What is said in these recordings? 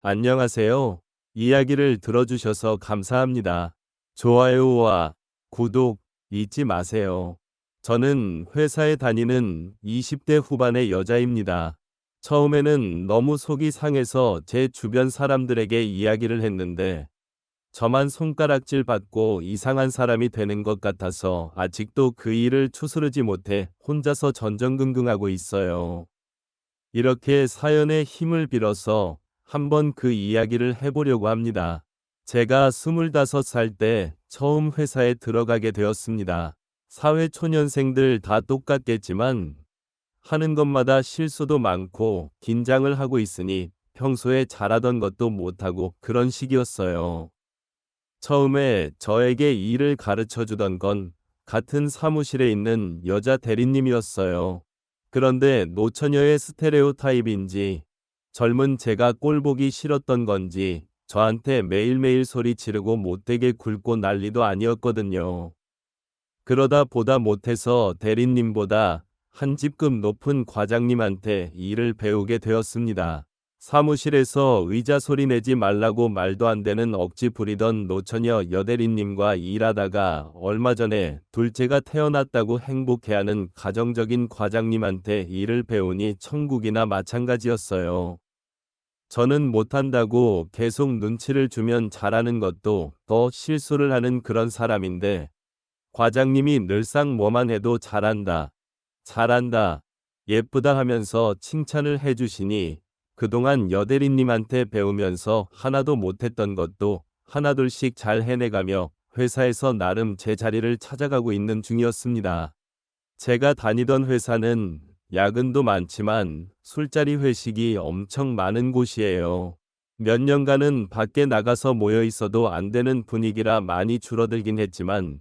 안녕하세요. 이야기를 들어주셔서 감사합니다. 좋아요와 구독 잊지 마세요. 저는 회사에 다니는 20대 후반의 여자입니다. 처음에는 너무 속이 상해서 제 주변 사람들에게 이야기를 했는데 저만 손가락질 받고 이상한 사람이 되는 것 같아서 아직도 그 일을 추스르지 못해 혼자서 전전긍긍하고 있어요. 이렇게 사연의 힘을 빌어서 한번 그 이야기를 해보려고 합니다. 제가 25살 때 처음 회사에 들어가게 되었습니다. 사회초년생들 다 똑같겠지만 하는 것마다 실수도 많고 긴장을 하고 있으니 평소에 잘하던 것도 못하고 그런 시기였어요. 처음에 저에게 일을 가르쳐 주던 건 같은 사무실에 있는 여자 대리님이었어요. 그런데 노처녀의 스테레오타입인지 젊은 제가 꼴보기 싫었던 건지 저한테 매일매일 소리 지르고 못되게 굴고 난리도 아니었거든요. 그러다 보다 못해서 대리님보다 한 직급 높은 과장님한테 일을 배우게 되었습니다. 사무실에서 의자 소리 내지 말라고 말도 안 되는 억지 부리던 노처녀 여대리님과 일하다가 얼마 전에 둘째가 태어났다고 행복해하는 가정적인 과장님한테 일을 배우니 천국이나 마찬가지였어요. 저는 못한다고 계속 눈치를 주면 잘하는 것도 더 실수를 하는 그런 사람인데 과장님이 늘상 뭐만 해도 잘한다, 잘한다, 예쁘다 하면서 칭찬을 해주시니 그동안 여대리님한테 배우면서 하나도 못했던 것도 하나둘씩 잘 해내가며 회사에서 나름 제 자리를 찾아가고 있는 중이었습니다. 제가 다니던 회사는 야근도 많지만 술자리 회식이 엄청 많은 곳이에요. 몇 년간은 밖에 나가서 모여 있어도 안 되는 분위기라 많이 줄어들긴 했지만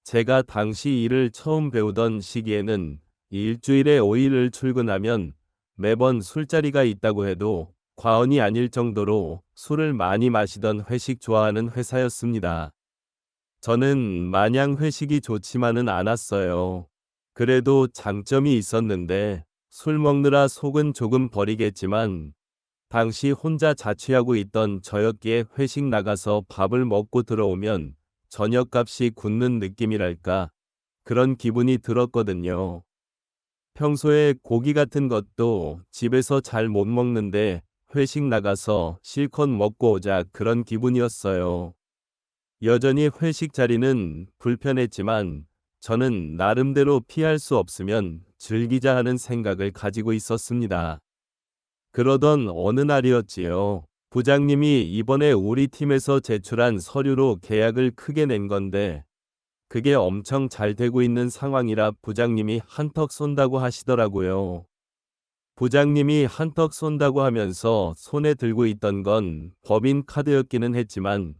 제가 당시 일을 처음 배우던 시기에는 일주일에 5일을 출근하면 매번 술자리가 있다고 해도 과언이 아닐 정도로 술을 많이 마시던 회식 좋아하는 회사였습니다. 저는 마냥 회식이 좋지만은 않았어요. 그래도 장점이 있었는데 술 먹느라 속은 조금 버리겠지만 당시 혼자 자취하고 있던 저였기에 회식 나가서 밥을 먹고 들어오면 저녁값이 굳는 느낌이랄까 그런 기분이 들었거든요. 평소에 고기 같은 것도 집에서 잘 못 먹는데 회식 나가서 실컷 먹고 오자 그런 기분이었어요. 여전히 회식 자리는 불편했지만 저는 나름대로 피할 수 없으면 즐기자 하는 생각을 가지고 있었습니다. 그러던 어느 날이었지요. 부장님이 이번에 우리 팀에서 제출한 서류로 계약을 크게 낸 건데 그게 엄청 잘 되고 있는 상황이라 부장님이 한턱 쏜다고 하시더라고요. 부장님이 한턱 쏜다고 하면서 손에 들고 있던 건 법인 카드였기는 했지만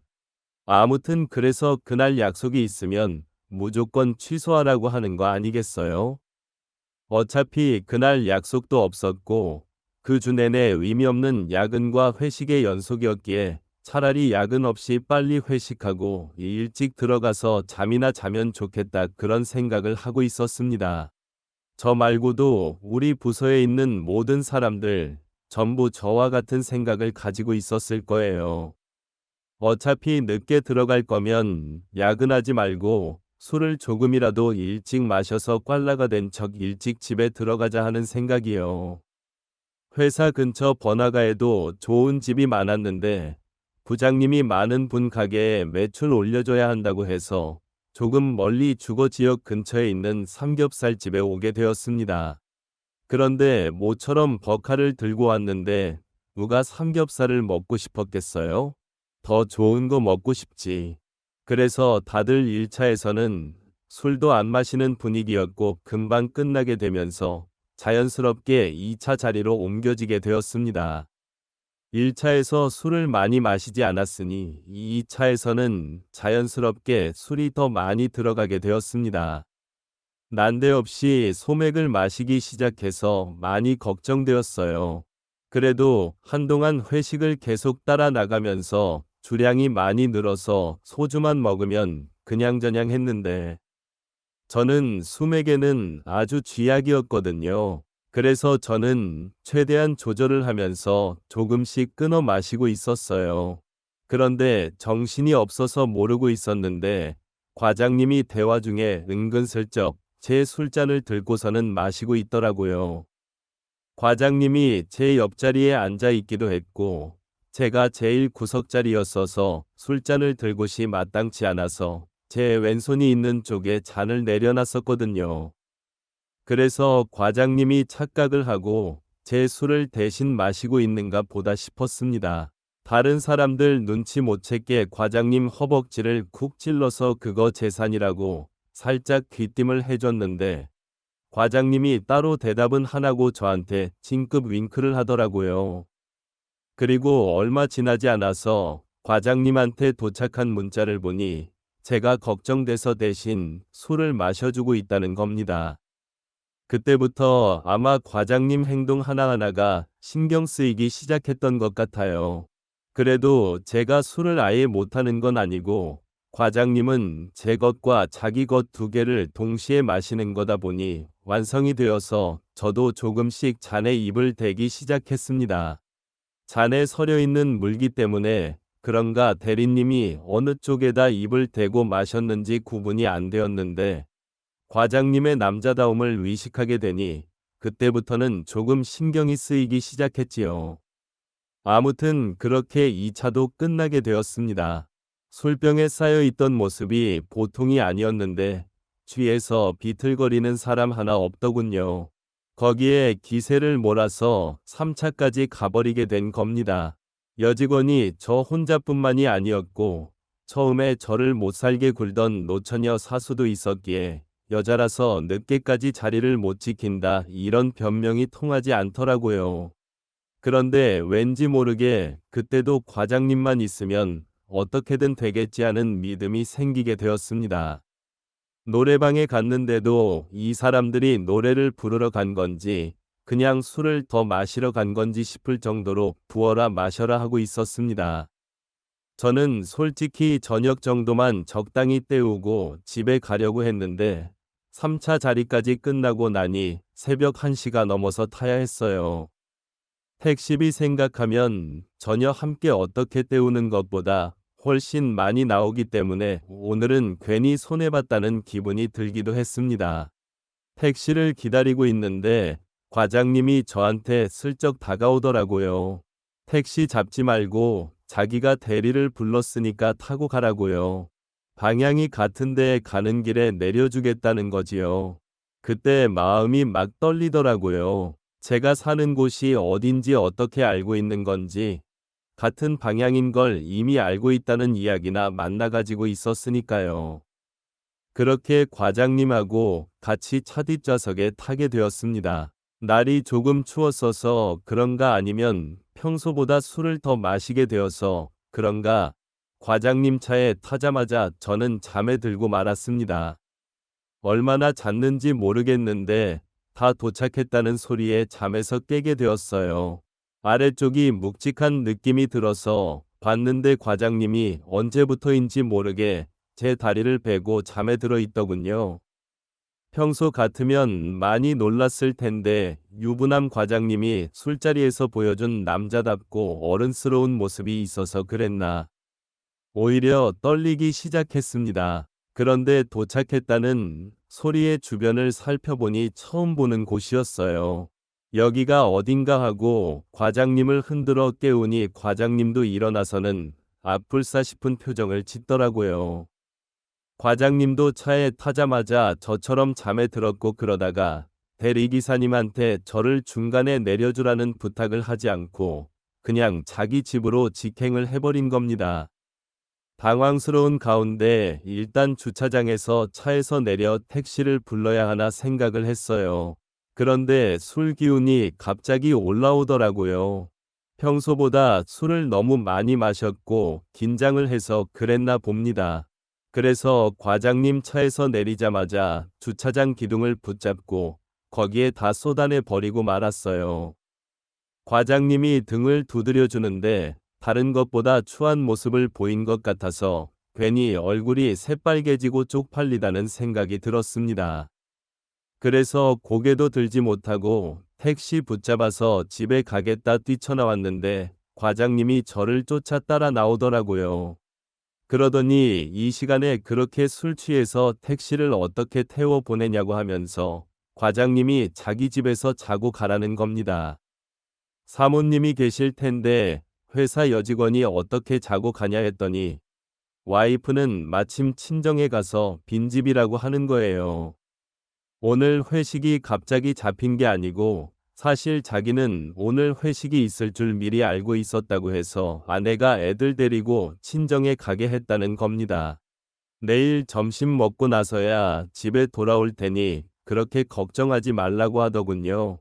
아무튼 그래서 그날 약속이 있으면 무조건 취소하라고 하는 거 아니겠어요? 어차피 그날 약속도 없었고 그 주 내내 의미 없는 야근과 회식의 연속이었기에 차라리 야근 없이 빨리 회식하고 일찍 들어가서 잠이나 자면 좋겠다 그런 생각을 하고 있었습니다. 저 말고도 우리 부서에 있는 모든 사람들 전부 저와 같은 생각을 가지고 있었을 거예요. 어차피 늦게 들어갈 거면 야근하지 말고 술을 조금이라도 일찍 마셔서 꽐라가 된 척 일찍 집에 들어가자 하는 생각이요. 회사 근처 번화가에도 좋은 집이 많았는데 부장님이 많은 분 가게에 매출 올려줘야 한다고 해서 조금 멀리 주거 지역 근처에 있는 삼겹살 집에 오게 되었습니다. 그런데 모처럼 버카를 들고 왔는데 누가 삼겹살을 먹고 싶었겠어요? 더 좋은 거 먹고 싶지. 그래서 다들 1차에서는 술도 안 마시는 분위기였고 금방 끝나게 되면서 자연스럽게 2차 자리로 옮겨지게 되었습니다. 1차에서 술을 많이 마시지 않았으니 2차에서는 자연스럽게 술이 더 많이 들어가게 되었습니다. 난데없이 소맥을 마시기 시작해서 많이 걱정되었어요. 그래도 한동안 회식을 계속 따라 나가면서 주량이 많이 늘어서 소주만 먹으면 그냥저냥 했는데 저는 소맥에는 아주 쥐약이었거든요. 그래서 저는 최대한 조절을 하면서 조금씩 끊어 마시고 있었어요. 그런데 정신이 없어서 모르고 있었는데 과장님이 대화 중에 은근슬쩍 제 술잔을 들고서는 마시고 있더라고요. 과장님이 제 옆자리에 앉아 있기도 했고 제가 제일 구석자리였어서 술잔을 들 곳이 마땅치 않아서 제 왼손이 있는 쪽에 잔을 내려놨었거든요. 그래서 과장님이 착각을 하고 제 술을 대신 마시고 있는가 보다 싶었습니다. 다른 사람들 눈치 못 채게 과장님 허벅지를 쿡 찔러서 그거 재산이라고 살짝 귀띔을 해줬는데 과장님이 따로 대답은 안 하고 저한테 징급 윙크를 하더라고요. 그리고 얼마 지나지 않아서 과장님한테 도착한 문자를 보니 제가 걱정돼서 대신 술을 마셔주고 있다는 겁니다. 그때부터 아마 과장님 행동 하나하나가 신경 쓰이기 시작했던 것 같아요. 그래도 제가 술을 아예 못하는 건 아니고 과장님은 제 것과 자기 것 두 개를 동시에 마시는 거다 보니 완성이 되어서 저도 조금씩 잔에 입을 대기 시작했습니다. 잔에 서려 있는 물기 때문에 그런가 대리님이 어느 쪽에다 입을 대고 마셨는지 구분이 안 되었는데 과장님의 남자다움을 의식하게 되니 그때부터는 조금 신경이 쓰이기 시작했지요. 아무튼 그렇게 2차도 끝나게 되었습니다. 술병에 쌓여 있던 모습이 보통이 아니었는데 취해서 비틀거리는 사람 하나 없더군요. 거기에 기세를 몰아서 3차까지 가버리게 된 겁니다. 여직원이 저 혼자뿐만이 아니었고 처음에 저를 못살게 굴던 노처녀 사수도 있었기에 여자라서 늦게까지 자리를 못 지킨다 이런 변명이 통하지 않더라고요. 그런데 왠지 모르게 그때도 과장님만 있으면 어떻게든 되겠지 하는 믿음이 생기게 되었습니다. 노래방에 갔는데도 이 사람들이 노래를 부르러 간 건지 그냥 술을 더 마시러 간 건지 싶을 정도로 부어라 마셔라 하고 있었습니다. 저는 솔직히 저녁 정도만 적당히 때우고 집에 가려고 했는데 3차 자리까지 끝나고 나니 새벽 1시가 넘어서 타야 했어요. 택시비 생각하면 저녁 함께 어떻게 때우는 것보다 훨씬 많이 나오기 때문에 오늘은 괜히 손해봤다는 기분이 들기도 했습니다. 택시를 기다리고 있는데 과장님이 저한테 슬쩍 다가오더라고요. 택시 잡지 말고 자기가 대리를 불렀으니까 타고 가라고요. 방향이 같은데 가는 길에 내려주겠다는 거지요. 그때 마음이 막 떨리더라고요. 제가 사는 곳이 어딘지 어떻게 알고 있는 건지 같은 방향인 걸 이미 알고 있다는 이야기나 만나가지고 있었으니까요. 그렇게 과장님하고 같이 차 뒷좌석에 타게 되었습니다. 날이 조금 추웠어서 그런가 아니면 평소보다 술을 더 마시게 되어서 그런가 과장님 차에 타자마자 저는 잠에 들고 말았습니다. 얼마나 잤는지 모르겠는데 다 도착했다는 소리에 잠에서 깨게 되었어요. 아래쪽이 묵직한 느낌이 들어서 봤는데 과장님이 언제부터인지 모르게 제 다리를 베고 잠에 들어 있더군요. 평소 같으면 많이 놀랐을 텐데 유부남 과장님이 술자리에서 보여준 남자답고 어른스러운 모습이 있어서 그랬나. 오히려 떨리기 시작했습니다. 그런데 도착했다는 소리의 주변을 살펴보니 처음 보는 곳이었어요. 여기가 어딘가 하고 과장님을 흔들어 깨우니 과장님도 일어나서는 아플싸 싶은 표정을 짓더라고요. 과장님도 차에 타자마자 저처럼 잠에 들었고 그러다가 대리기사님한테 저를 중간에 내려주라는 부탁을 하지 않고 그냥 자기 집으로 직행을 해버린 겁니다. 당황스러운 가운데 일단 주차장에서 차에서 내려 택시를 불러야 하나 생각을 했어요. 그런데 술 기운이 갑자기 올라오더라고요. 평소보다 술을 너무 많이 마셨고 긴장을 해서 그랬나 봅니다. 그래서 과장님 차에서 내리자마자 주차장 기둥을 붙잡고 거기에 다 쏟아내 버리고 말았어요. 과장님이 등을 두드려 주는데 다른 것보다 추한 모습을 보인 것 같아서 괜히 얼굴이 새빨개지고 쪽팔리다는 생각이 들었습니다. 그래서 고개도 들지 못하고 택시 붙잡아서 집에 가겠다 뛰쳐나왔는데 과장님이 저를 쫓아 따라 나오더라고요. 그러더니 이 시간에 그렇게 술 취해서 택시를 어떻게 태워 보내냐고 하면서 과장님이 자기 집에서 자고 가라는 겁니다. 사모님이 계실 텐데 회사 여직원이 어떻게 자고 가냐 했더니 와이프는 마침 친정에 가서 빈집이라고 하는 거예요. 오늘 회식이 갑자기 잡힌 게 아니고 사실 자기는 오늘 회식이 있을 줄 미리 알고 있었다고 해서 아내가 애들 데리고 친정에 가게 했다는 겁니다. 내일 점심 먹고 나서야 집에 돌아올 테니 그렇게 걱정하지 말라고 하더군요.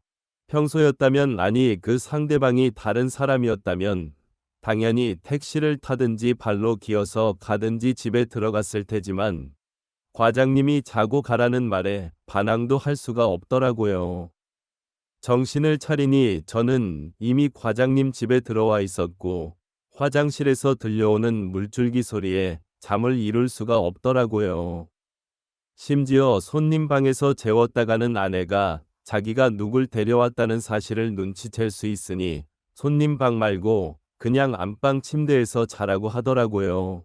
평소였다면 아니 그 상대방이 다른 사람이었다면 당연히 택시를 타든지 발로 기어서 가든지 집에 들어갔을 테지만 과장님이 자고 가라는 말에 반항도 할 수가 없더라고요. 정신을 차리니 저는 이미 과장님 집에 들어와 있었고 화장실에서 들려오는 물줄기 소리에 잠을 이룰 수가 없더라고요. 심지어 손님 방에서 재웠다가는 아내가 자기가 누굴 데려왔다는 사실을 눈치챌 수 있으니 손님 방 말고 그냥 안방 침대에서 자라고 하더라고요.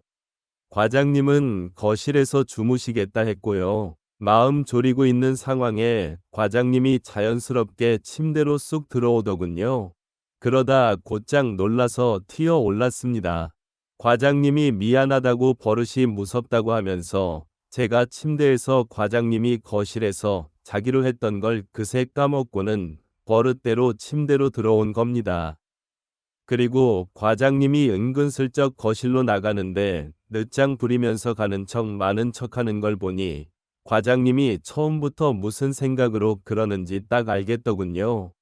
과장님은 거실에서 주무시겠다 했고요. 마음 졸이고 있는 상황에 과장님이 자연스럽게 침대로 쑥 들어오더군요. 그러다 곧장 놀라서 튀어 올랐습니다. 과장님이 미안하다고 버릇이 무섭다고 하면서 제가 침대에서 과장님이 거실에서 자기로 했던 걸 그새 까먹고는 버릇대로 침대로 들어온 겁니다. 그리고 과장님이 은근슬쩍 거실로 나가는데 늦장 부리면서 가는 척 많은 척하는 걸 보니 과장님이 처음부터 무슨 생각으로 그러는지 딱 알겠더군요.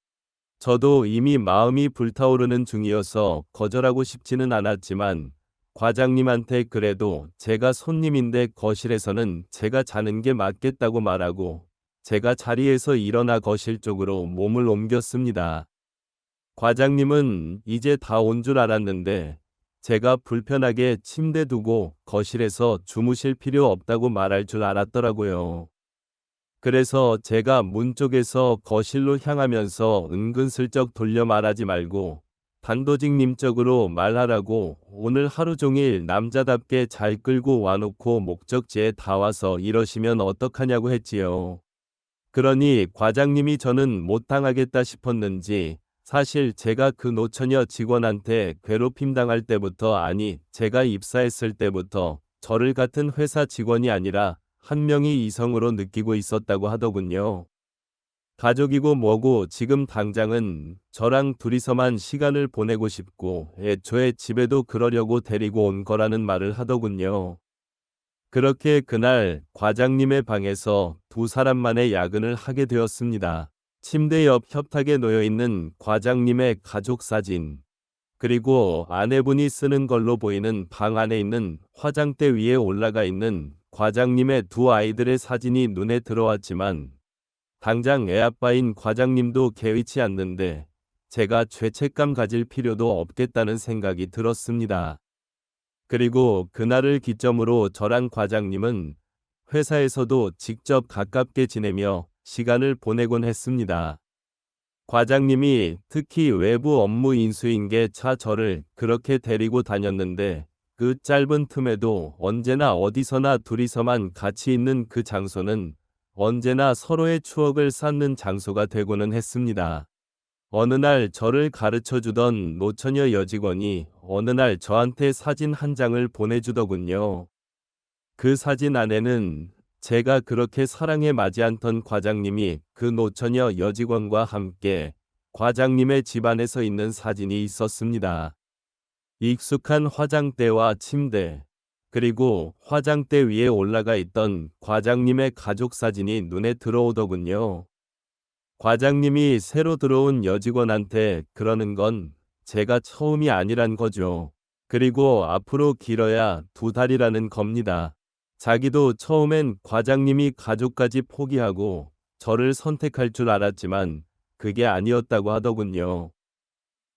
저도 이미 마음이 불타오르는 중이어서 거절하고 싶지는 않았지만 과장님한테 그래도 제가 손님인데 거실에서는 제가 자는 게 맞겠다고 말하고 제가 자리에서 일어나 거실 쪽으로 몸을 옮겼습니다. 과장님은 이제 다 온 줄 알았는데 제가 불편하게 침대 두고 거실에서 주무실 필요 없다고 말할 줄 알았더라고요. 그래서 제가 문 쪽에서 거실로 향하면서 은근슬쩍 돌려 말하지 말고 단도직입적으로 말하라고 오늘 하루 종일 남자답게 잘 끌고 와놓고 목적지에 다 와서 이러시면 어떡하냐고 했지요. 그러니 과장님이 저는 못 당하겠다 싶었는지 사실 제가 그 노처녀 직원한테 괴롭힘 당할 때부터 아니 제가 입사했을 때부터 저를 같은 회사 직원이 아니라 한 명이 이성으로 느끼고 있었다고 하더군요. 가족이고 뭐고 지금 당장은 저랑 둘이서만 시간을 보내고 싶고 애초에 집에도 그러려고 데리고 온 거라는 말을 하더군요. 그렇게 그날 과장님의 방에서 두 사람만의 야근을 하게 되었습니다. 침대 옆 협탁에 놓여있는 과장님의 가족 사진, 그리고 아내분이 쓰는 걸로 보이는 방 안에 있는 화장대 위에 올라가 있는 과장님의 두 아이들의 사진이 눈에 들어왔지만 당장 애아빠인 과장님도 개의치 않는데 제가 죄책감 가질 필요도 없겠다는 생각이 들었습니다. 그리고 그날을 기점으로 저랑 과장님은 회사에서도 직접 가깝게 지내며 시간을 보내곤 했습니다. 과장님이 특히 외부 업무 인수인 게 차 저를 그렇게 데리고 다녔는데 그 짧은 틈에도 언제나 어디서나 둘이서만 같이 있는 그 장소는 언제나 서로의 추억을 쌓는 장소가 되고는 했습니다. 어느 날 저를 가르쳐 주던 노처녀 여직원이 어느 날 저한테 사진 한 장을 보내주더군요. 그 사진 안에는 제가 그렇게 사랑에 맞지 않던 과장님이 그 노처녀 여직원과 함께 과장님의 집안에서 있는 사진이 있었습니다. 익숙한 화장대와 침대, 그리고 화장대 위에 올라가 있던 과장님의 가족 사진이 눈에 들어오더군요. 과장님이 새로 들어온 여직원한테 그러는 건 제가 처음이 아니란 거죠. 그리고 앞으로 길어야 2달이라는 겁니다. 자기도 처음엔 과장님이 가족까지 포기하고 저를 선택할 줄 알았지만 그게 아니었다고 하더군요.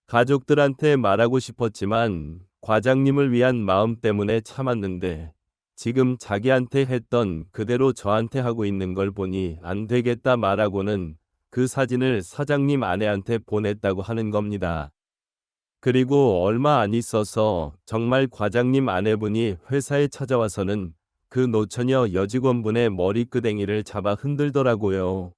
가족들한테 말하고 싶었지만 과장님을 위한 마음 때문에 참았는데 지금 자기한테 했던 그대로 저한테 하고 있는 걸 보니 안 되겠다 말하고는 그 사진을 사장님 아내한테 보냈다고 하는 겁니다. 그리고 얼마 안 있어서 정말 과장님 아내분이 회사에 찾아와서는 그 노처녀 여직원분의 머리끄댕이를 잡아 흔들더라고요.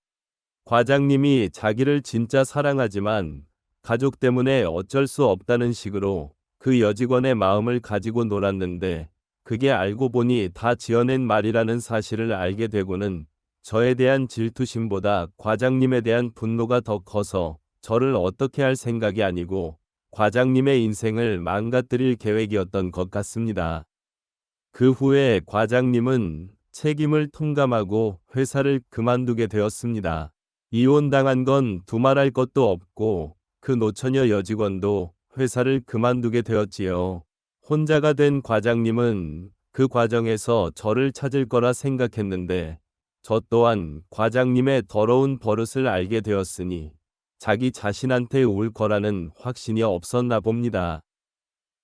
과장님이 자기를 진짜 사랑하지만 가족 때문에 어쩔 수 없다는 식으로 그 여직원의 마음을 가지고 놀았는데 그게 알고 보니 다 지어낸 말이라는 사실을 알게 되고는 저에 대한 질투심보다 과장님에 대한 분노가 더 커서 저를 어떻게 할 생각이 아니고 과장님의 인생을 망가뜨릴 계획이었던 것 같습니다. 그 후에 과장님은 책임을 통감하고 회사를 그만두게 되었습니다. 이혼당한 건 두말할 것도 없고 그 노처녀 여직원도 회사를 그만두게 되었지요. 혼자가 된 과장님은 그 과정에서 저를 찾을 거라 생각했는데 저 또한 과장님의 더러운 버릇을 알게 되었으니 자기 자신한테 올 거라는 확신이 없었나 봅니다.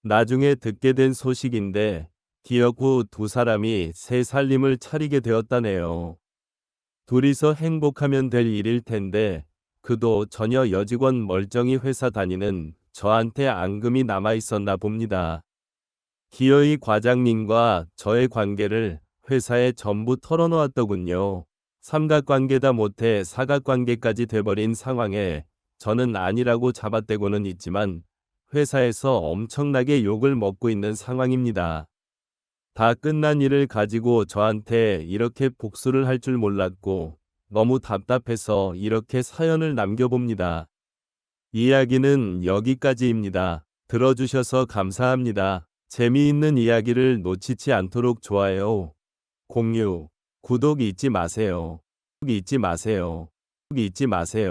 나중에 듣게 된 소식인데 기억 후 두 사람이 새 살림을 차리게 되었다네요. 둘이서 행복하면 될 일일 텐데 그도 전혀 여직원 멀쩡히 회사 다니는 저한테 앙금이 남아 있었나 봅니다. 기어이 과장님과 저의 관계를 회사에 전부 털어놓았더군요. 삼각관계다 못해 사각관계까지 돼버린 상황에 저는 아니라고 잡아떼고는 있지만 회사에서 엄청나게 욕을 먹고 있는 상황입니다. 다 끝난 일을 가지고 저한테 이렇게 복수를 할 줄 몰랐고 너무 답답해서 이렇게 사연을 남겨봅니다. 이야기는 여기까지입니다. 들어주셔서 감사합니다. 재미있는 이야기를 놓치지 않도록 좋아요, 공유, 구독 잊지 마세요. 잊지 마세요. 잊지 마세요.